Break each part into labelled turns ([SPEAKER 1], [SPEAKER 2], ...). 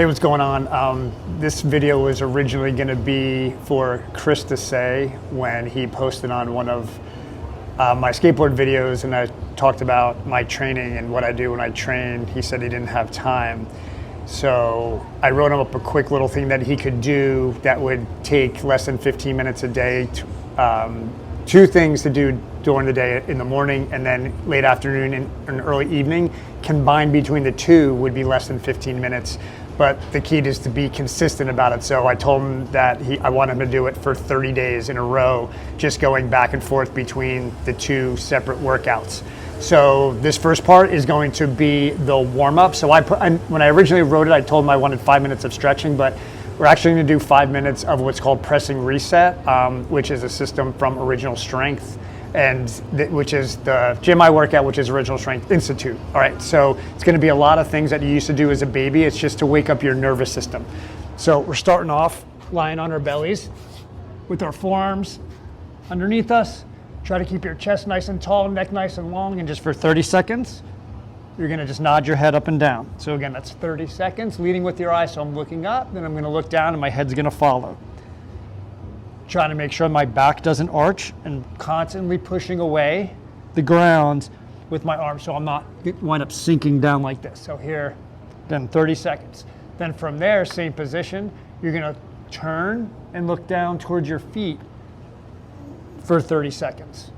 [SPEAKER 1] Hey, what's going on? This video was originally going to be for Chris to say when he posted on one of my skateboard videos, and I talked about my training and what I do when I train. He said he didn't have time. So I wrote him up a quick little thing that he could do that would take less than 15 minutes a day. Two things to do during the day, in the morning and then late afternoon and early evening. Combined between the two would be less than 15 minutes. But the key is to be consistent about it. So I told him that I want him to do it for 30 days in a row, just going back and forth between the two separate workouts. So this first part is going to be the warm up. So when I originally wrote it, I told him I wanted 5 minutes of stretching, but we're actually going to do 5 minutes of what's called pressing reset, which is a system from Original Strength, and which is the gym I work at, which is Original Strength Institute. All right, so it's going to be a lot of things that you used to do as a baby. It's just to wake up your nervous system. So we're starting off lying on our bellies with our forearms underneath us. Try to keep your chest nice and tall, neck nice and long, and just for 30 seconds, you're going to just nod your head up and down. So again, that's 30 seconds, leading with your eyes. So I'm looking up, then I'm going to look down, and my head's going to follow. Trying to make sure my back doesn't arch and constantly pushing away the ground with my arms so I'm not wind up sinking down like this. So here, then 30 seconds. Then from there, same position, you're going to turn and look down towards your feet for 30 seconds.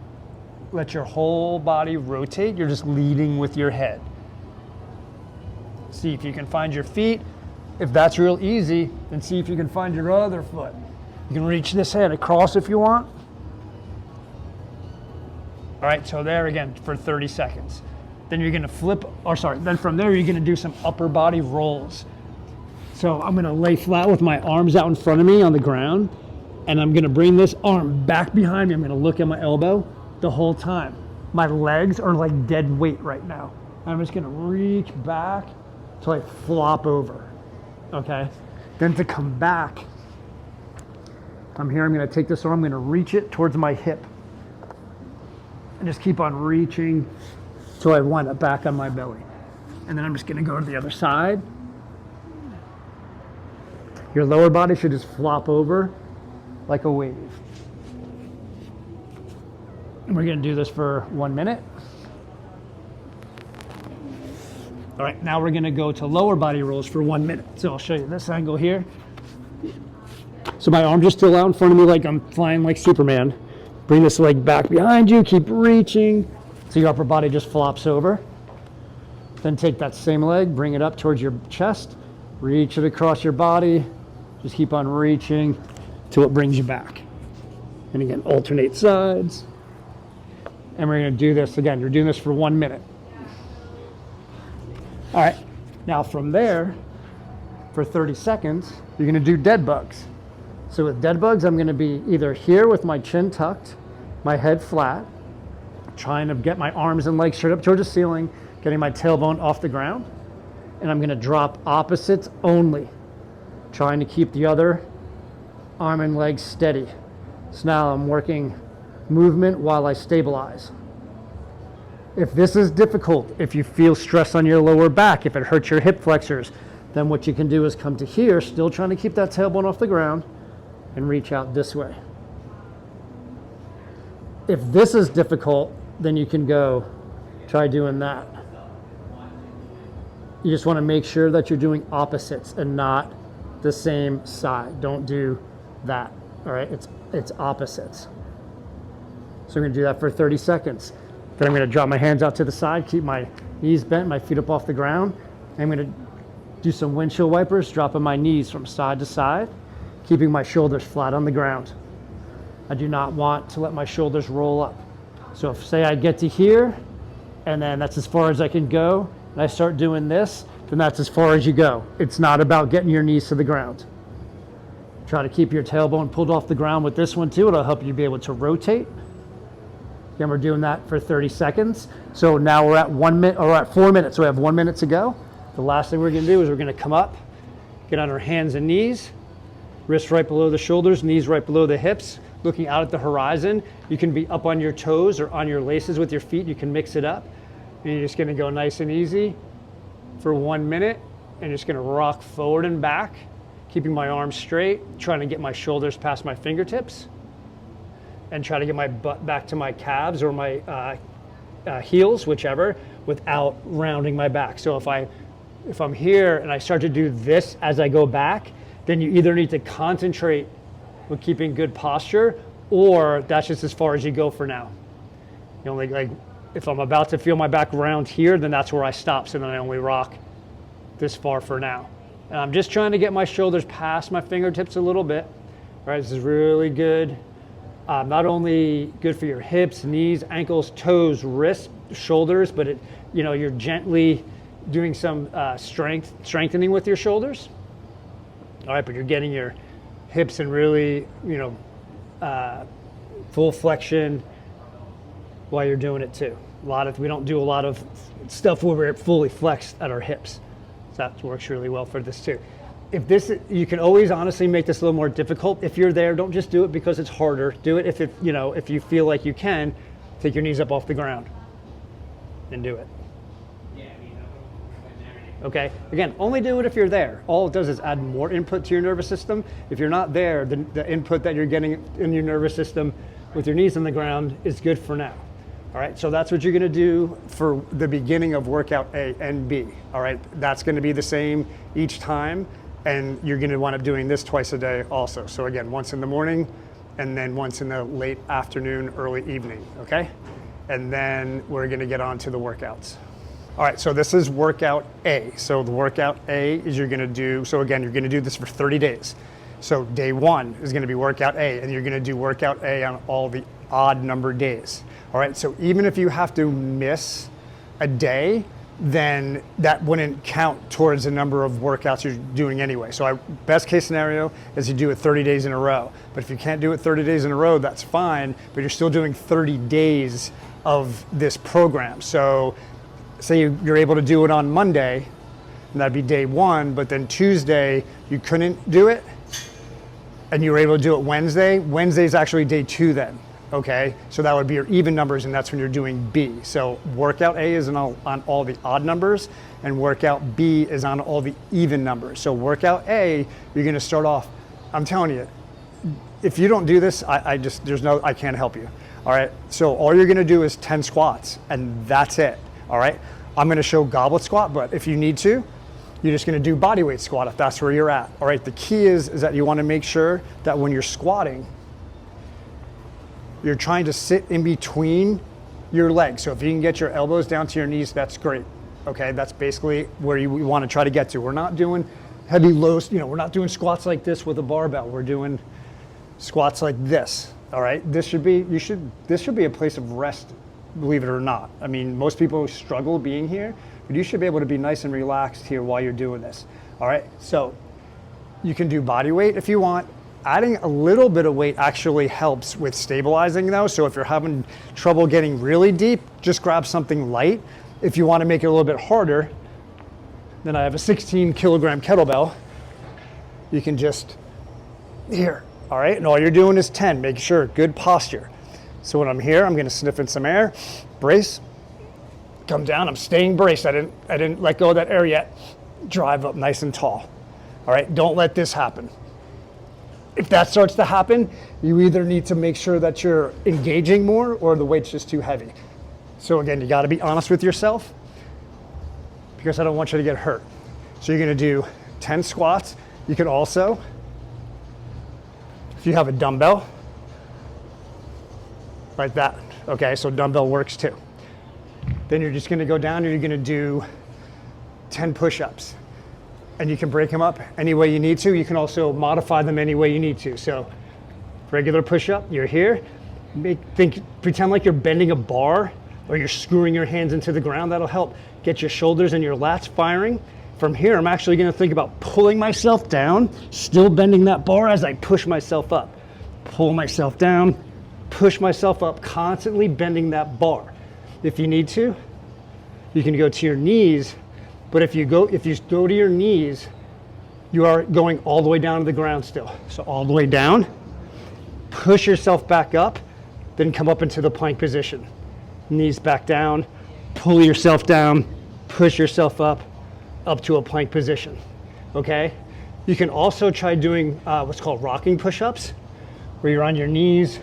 [SPEAKER 1] Let your whole body rotate. You're just leading with your head. See if you can find your feet. If that's real easy, then see if you can find your other foot. You can reach this hand across if you want. All right, so there again for 30 seconds. Then you're gonna then from there you're gonna do some upper body rolls. So I'm gonna lay flat with my arms out in front of me on the ground, and I'm gonna bring this arm back behind me. I'm gonna look at my elbow the whole time. My legs are like dead weight right now. I'm just gonna reach back till I flop over, okay? Then to come back, I'm here, I'm gonna take this arm, I'm gonna reach it towards my hip. And just keep on reaching till I wind up back on my belly. And then I'm just gonna go to the other side. Your lower body should just flop over like a wave. And we're gonna do this for 1 minute. All right, now we're gonna go to lower body rolls for 1 minute. So I'll show you this angle here. So my arms are still out in front of me like I'm flying like Superman. Bring this leg back behind you, keep reaching, so your upper body just flops over. Then take that same leg, bring it up towards your chest, reach it across your body, just keep on reaching till it brings you back. And again, alternate sides. And we're gonna do this again, you're doing this for 1 minute. All right, now from there, for 30 seconds, you're gonna do dead bugs. So with dead bugs, I'm gonna be either here with my chin tucked, my head flat, trying to get my arms and legs straight up towards the ceiling, getting my tailbone off the ground, and I'm gonna drop opposites only, trying to keep the other arm and leg steady. So now I'm working movement while I stabilize. If this is difficult, if you feel stress on your lower back, if it hurts your hip flexors, then what you can do is come to here, still trying to keep that tailbone off the ground, and reach out this way. If this is difficult, then you can go try doing that. You just want to make sure that you're doing opposites and not the same side. Don't do that, all right? It's opposites. So I'm gonna do that for 30 seconds. Then I'm gonna drop my hands out to the side, keep my knees bent, my feet up off the ground. I'm gonna do some windshield wipers, dropping my knees from side to side, keeping my shoulders flat on the ground. I do not want to let my shoulders roll up. So if, say I get to here, and then that's as far as I can go, and I start doing this, then that's as far as you go. It's not about getting your knees to the ground. Try to keep your tailbone pulled off the ground with this one too. It'll help you be able to rotate. Again, we're doing that for 30 seconds. So now we're at 1 minute, or at 4 minutes, so we have 1 minute to go. The last thing we're gonna do is we're gonna come up, get on our hands and knees, wrists right below the shoulders, knees right below the hips, looking out at the horizon. You can be up on your toes or on your laces with your feet. You can mix it up. And you're just gonna go nice and easy for 1 minute.
[SPEAKER 2] and just gonna rock forward and back, keeping my arms straight, trying to get my shoulders past my fingertips, and try to get my butt back to my calves or my heels, whichever, without rounding my back. So if I'm here and I start to do this as I go back, then you either need to concentrate with keeping good posture, or that's just as far as you go for now. You know, like if I'm about to feel my back round here, then that's where I stop. So then I only rock this far for now. And I'm just trying to get my shoulders past my fingertips a little bit. All right, this is really good. Not only good for your hips, knees, ankles, toes, wrists, shoulders, but you're gently doing some strengthening with your shoulders. All right, but you're getting your hips in really, full flexion while you're doing it too. We don't do a lot of stuff where we're fully flexed at our hips. So that works really well for this too. You can always honestly make this a little more difficult. If you're there, don't just do it because it's harder. Do it if you feel like you can. Take your knees up off the ground and do it. Okay, again, only do it if you're there. All it does is add more input to your nervous system. If you're not there, the input that you're getting in your nervous system with your knees on the ground is good for now. All right, so that's what you're gonna do for the beginning of workout A and B. All right, that's gonna be the same each time, and you're gonna wind up doing this twice a day also. So again, once in the morning, and then once in the late afternoon, early evening, okay? And then we're gonna get on to the workouts. All right, so this is workout A. So the workout A is you're gonna do this for 30 days. So day 1 is gonna be workout A, and you're gonna do workout A on all the odd number days. All right, so even if you have to miss a day, then that wouldn't count towards the number of workouts you're doing anyway. So best case scenario is you do it 30 days in a row. But if you can't do it 30 days in a row, that's fine, but you're still doing 30 days of this program. So say you're able to do it on Monday, and that'd be day 1, but then Tuesday you couldn't do it, and you were able to do it Wednesday. Wednesday's actually day 2 then, okay? So that would be your even numbers, and that's when you're doing B. So workout A is on all the odd numbers, and workout B is on all the even numbers. So workout A, you're gonna start off, I'm telling you, if you don't do this, I can't help you, all right? So all you're gonna do is 10 squats, and that's it. All right, I'm gonna show goblet squat, but if you need to, you're just gonna do body weight squat if that's where you're at. All right, the key is that you wanna make sure that when you're squatting, you're trying to sit in between your legs. So if you can get your elbows down to your knees, that's great. Okay, that's basically where you wanna try to get to. We're not doing heavy lows, we're not doing squats like this with a barbell. We're doing squats like this. All right, this should be a place of rest, believe it or not. I mean, most people struggle being here, but you should be able to be nice and relaxed here while you're doing this. All right, so you can do body weight if you want. Adding a little bit of weight actually helps with stabilizing though. So if you're having trouble getting really deep, just grab something light. If you want to make it a little bit harder, then I have a 16 kilogram kettlebell. You can just, here, all right? And all you're doing is 10, make sure, good posture. So when I'm here, I'm gonna sniff in some air, brace, come down, I'm staying braced. I didn't let go of that air yet. Drive up nice and tall. All right, don't let this happen. If that starts to happen, you either need to make sure that you're engaging more or the weight's just too heavy. So again, you gotta be honest with yourself because I don't want you to get hurt. So you're gonna do 10 squats. You can also, if you have a dumbbell, like that, okay? So dumbbell works too. Then you're just gonna go down and you're gonna do 10 push-ups. And you can break them up any way you need to. You can also modify them any way you need to. So regular push-up, you're here. Pretend like you're bending a bar or you're screwing your hands into the ground. That'll help get your shoulders and your lats firing. From here, I'm actually gonna think about pulling myself down, still bending that bar as I push myself up. Pull myself down, push myself up, constantly bending that bar. If you need to, you can go to your knees, but if you go to your knees, you are going all the way down to the ground still. So all the way down, push yourself back up, then come up into the plank position. Knees back down, pull yourself down, push yourself up, up to a plank position, okay? You can also try doing what's called rocking push-ups, where you're on your knees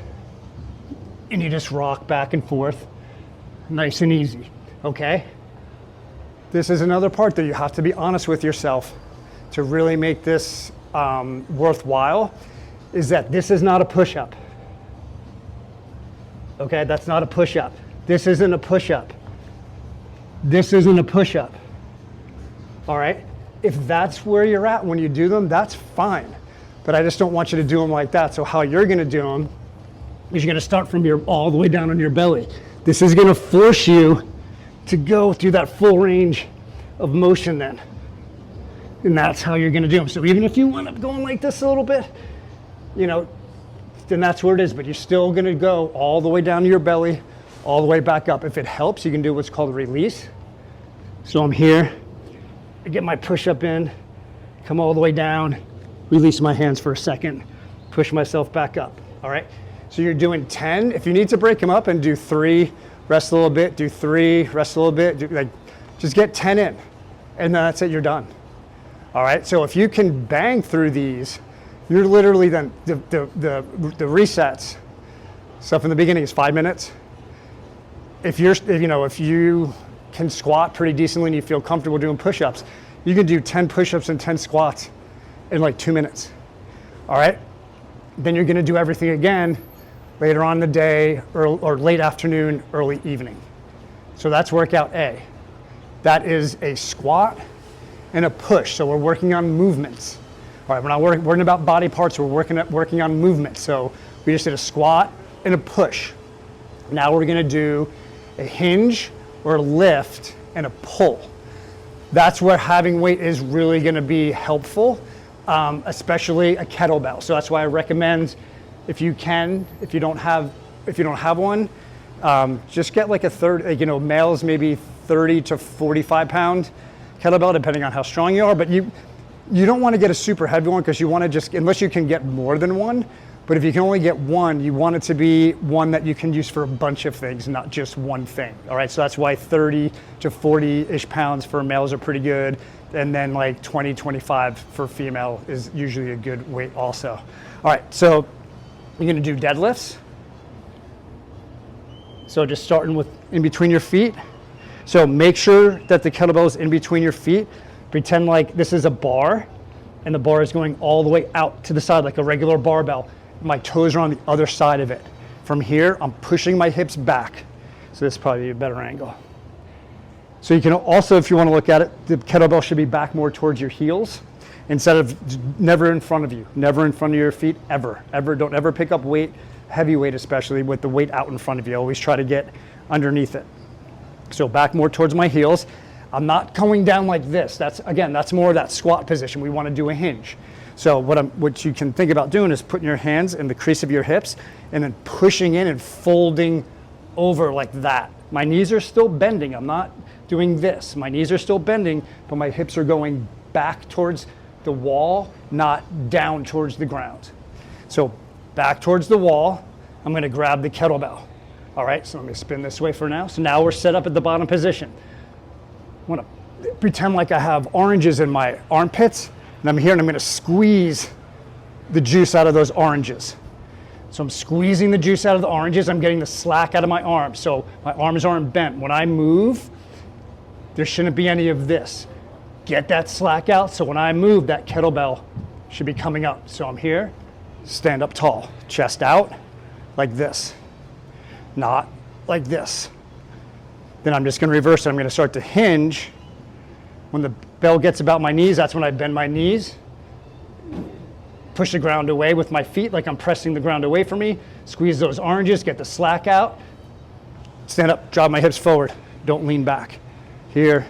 [SPEAKER 2] and you just rock back and forth, nice and easy, okay? This is another part that you have to be honest with yourself to really make this worthwhile, is that this is not a push-up. Okay, that's not a push-up. This isn't a push-up. This isn't a push-up. All right? If that's where you're at when you do them, that's fine. But I just don't want you to do them like that. So how you're gonna do them is you're gonna start from all the way down on your belly. This is gonna force you to go through that full range of motion then. And that's how you're gonna do them. So even if you wind up going like this a little bit, you know, then that's where it is, but you're still gonna go all the way down to your belly, all the way back up. If it helps, you can do what's called a release. So I'm here, I get my push-up in, come all the way down, release my hands for a second, push myself back up, all right? So you're doing 10. If you need to break them up and do 3, rest a little bit, do 3, rest a little bit, just get 10 in, and then that's it, you're done. All right, so if you can bang through these, you're literally then, the resets, stuff in the beginning is 5 minutes. If you can squat pretty decently and you feel comfortable doing push-ups, you can do 10 push-ups and 10 squats in like 2 minutes. All right, then you're gonna do everything again later on in the day, or late afternoon, early evening. So that's workout A. That is a squat and a push, so we're working on movements. All right, we're not worrying about body parts, we're working on movement. So we just did a squat and a push. Now we're gonna do a hinge or a lift and a pull. That's where having weight is really gonna be helpful, especially a kettlebell. So that's why I recommend, if you don't have one, just get like a males maybe 30 to 45 pound kettlebell, depending on how strong you are, but you don't want to get a super heavy one because you want to just, unless you can get more than one, but if you can only get one, you want it to be one that you can use for a bunch of things, not just one thing. All right, so that's why 30 to 40-ish pounds for males are pretty good, and then like 20, 25 for female is usually a good weight also. All right, so you're gonna do deadlifts. So just starting with in between your feet. So make sure that the kettlebell is in between your feet. Pretend like this is a bar and the bar is going all the way out to the side like a regular barbell. My toes are on the other side of it. From here, I'm pushing my hips back. So this is probably a better angle. So you can also, if you want to look at it, the kettlebell should be back more towards your heels instead of never in front of you, never in front of your feet, ever. Don't ever pick up weight, heavy weight especially, with the weight out in front of you. Always try to get underneath it. So back more towards my heels. I'm not going down like this. That's more of that squat position. We want to do a hinge. So what you can think about doing is putting your hands in the crease of your hips and then pushing in and folding over like that. My knees are still bending. I'm not doing this. My knees are still bending, but my hips are going back towards the wall, not down towards the ground. So back towards the wall, I'm going to grab the kettlebell. All right, so let me spin this way for now. So now we're set up at the bottom position. I'm going to pretend like I have oranges in my armpits, and I'm here and I'm going to squeeze the juice out of those oranges. So I'm squeezing the juice out of the oranges. I'm getting the slack out of my arms. So my arms aren't bent. When I move, there shouldn't be any of this. Get that slack out. So when I move, that kettlebell should be coming up. So I'm here, stand up tall, chest out like this, not like this. Then I'm just going to reverse it. I'm going to start to hinge. When the bell gets about my knees, that's when I bend my knees. Push the ground away with my feet like I'm pressing the ground away from me. Squeeze those oranges, get the slack out. Stand up, drop my hips forward. Don't lean back. Here.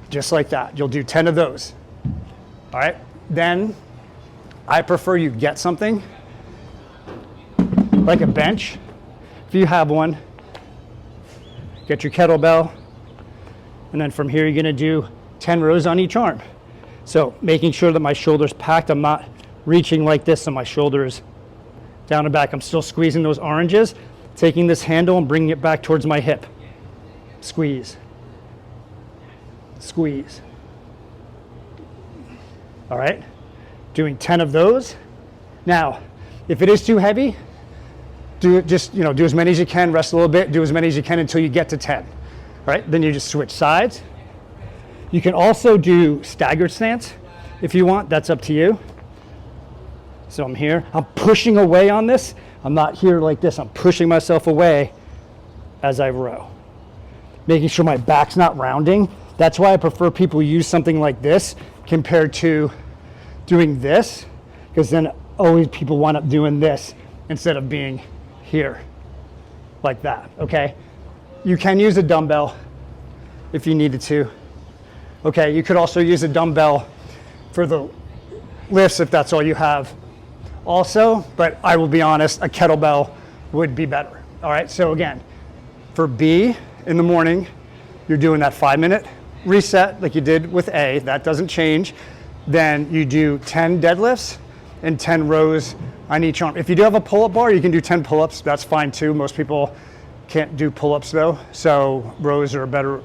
[SPEAKER 2] Just like that. You'll do 10 of those. All right? Then I prefer you get something like a bench. If you have one, get your kettlebell. And then from here, you're gonna do 10 rows on each arm. So making sure that my shoulder's packed, I'm not reaching like this on my shoulders down and back. I'm still squeezing those oranges. taking this handle and bringing it back towards my hip. Squeeze. Squeeze. All right, doing 10 of those. Now, if it is too heavy, do it just, do as many as you can, rest a little bit, do as many as you can until you get to 10. All right, then you just switch sides. You can also do staggered stance if you want, that's up to you. So I'm here, I'm pushing away on this. I'm not here like this, I'm pushing myself away as I row. Making sure my back's not rounding. That's why I prefer people use something like this compared to doing this, because then always people wind up doing this instead of being here like that, okay? You can use a dumbbell if you needed to. Okay, you could also use a dumbbell for the lifts if that's all you have also, but I will be honest, a kettlebell would be better. All right, so again, for B in the morning, you're doing that 5-minute reset like you did with A, that doesn't change. Then you do 10 deadlifts and 10 rows on each arm. If you do have a pull-up bar, you can do 10 pull-ups, that's fine too. Most people can't do pull-ups though, so rows are a better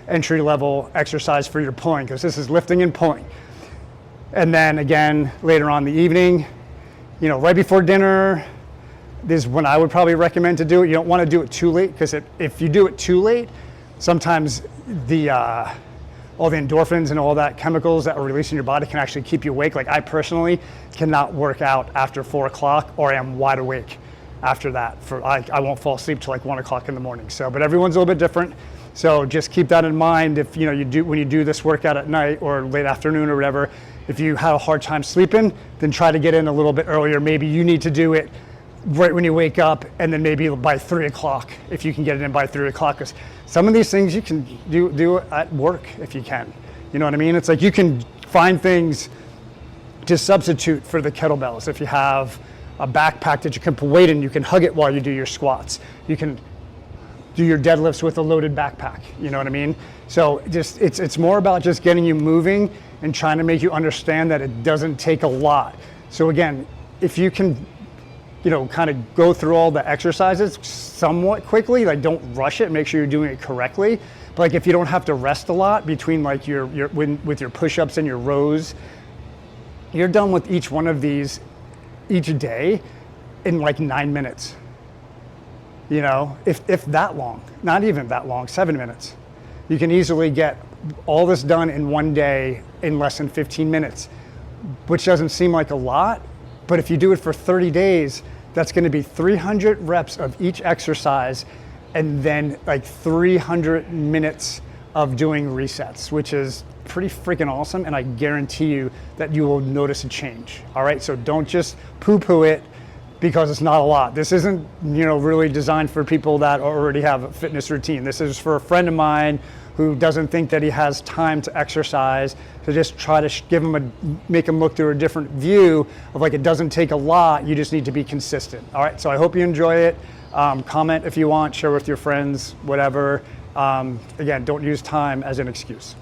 [SPEAKER 2] entry-level exercise for your pulling, because this is lifting and pulling. And then again, later on in the evening, right before dinner, this is when I would probably recommend to do it. You don't want to do it too late, because if you do it too late, sometimes all the endorphins and all that chemicals that are released in your body can actually keep you awake. Like I personally cannot work out after 4 o'clock, or I am wide awake after that. I won't fall asleep till like 1 o'clock in the morning. So, but everyone's a little bit different. So just keep that in mind. If when you do this workout at night or late afternoon or whatever, if you have a hard time sleeping, then try to get in a little bit earlier. Maybe you need to do it right when you wake up, and then maybe by 3 o'clock, if you can get it in by 3 o'clock. Because some of these things you can do at work if you can. You know what I mean? It's like you can find things to substitute for the kettlebells. If you have a backpack that you can put weight in, you can hug it while you do your squats. You can do your deadlifts with a loaded backpack. You know what I mean? So just it's more about just getting you moving and trying to make you understand that it doesn't take a lot. So again, if you can kind of go through all the exercises somewhat quickly, like don't rush it, make sure you're doing it correctly. But like if you don't have to rest a lot between like with your push-ups and your rows, you're done with each one of these each day in like 9 minutes. If that long, not even that long, 7 minutes. You can easily get all this done in one day in less than 15 minutes, which doesn't seem like a lot, but if you do it for 30 days, that's going to be 300 reps of each exercise, and then like 300 minutes of doing resets, which is pretty freaking awesome. And I guarantee you that you will notice a change. All right, so don't just poo-poo it because it's not a lot. This isn't, really designed for people that already have a fitness routine. This is for a friend of mine who doesn't think that he has time to exercise, to just try to make him look through a different view of like, it doesn't take a lot, you just need to be consistent. All right, so I hope you enjoy it. Comment if you want, share with your friends, whatever. Again, don't use time as an excuse.